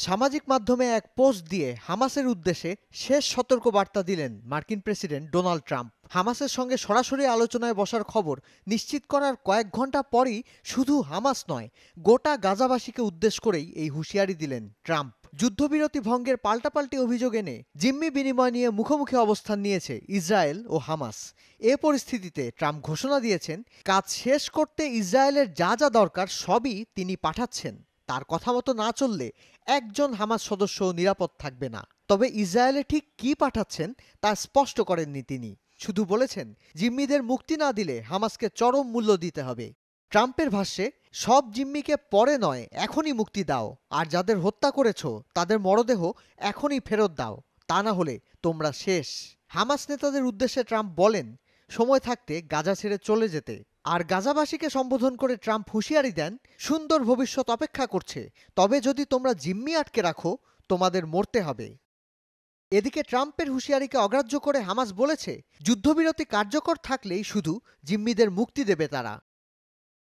সামাজিক মাধ্যমে এক পোস্ট দিয়ে হামাসের উদ্দেশ্যে শেষ সতর্কবার্তা দিলেন মার্কিন প্রেসিডেন্ট ডোনাল্ড ট্রাম্প। হামাসের সঙ্গে সরাসরি আলোচনায় বসার খবর নিশ্চিত করার কয়েক ঘন্টা পরই শুধু হামাস নয়, গোটা গাজাবাসীকে উদ্দেশ্য করেই এই হুঁশিয়ারি দিলেন ট্রাম্প। যুদ্ধবিরতি ভঙ্গের পাল্টাপাল্টি অভিযোগ এনে জিম্মি বিনিময় নিয়ে মুখোমুখি অবস্থান নিয়েছে ইসরায়েল ও হামাস। এ পরিস্থিতিতে ট্রাম্প ঘোষণা দিয়েছেন, কাজ শেষ করতে ইসরায়েলের যা যা দরকার সবই তিনি পাঠাচ্ছেন। তার কথা মতো না চললে একজন হামাস সদস্য নিরাপদ থাকবে না। তবে ইসরায়েলে ঠিক কি পাঠাচ্ছেন তা স্পষ্ট করেননি তিনি। শুধু বলেছেন, জিম্মিদের মুক্তি না দিলে হামাসকে চরম মূল্য দিতে হবে। ট্রাম্পের ভাষ্যে, সব জিম্মিকে পরে নয়, এখনই মুক্তি দাও, আর যাদের হত্যা করেছো তাদের মরদেহ এখনই ফেরত দাও, তা না হলে তোমরা শেষ। হামাস নেতাদের উদ্দেশ্যে ট্রাম্প বলেন, সময় থাকতে গাজা ছেড়ে চলে যেতে। আর গাজাবাসীকে সম্বোধন করে ট্রাম্প হুঁশিয়ারি দেন, সুন্দর ভবিষ্যৎ অপেক্ষা করছে, তবে যদি তোমরা জিম্মি আটকে রাখো তোমাদের মরতে হবে। এদিকে ট্রাম্পের হুঁশিয়ারিকে অগ্রাহ্য করে হামাস বলেছে, যুদ্ধবিরতি কার্যকর থাকলেই শুধু জিম্মিদের মুক্তি দেবে তারা।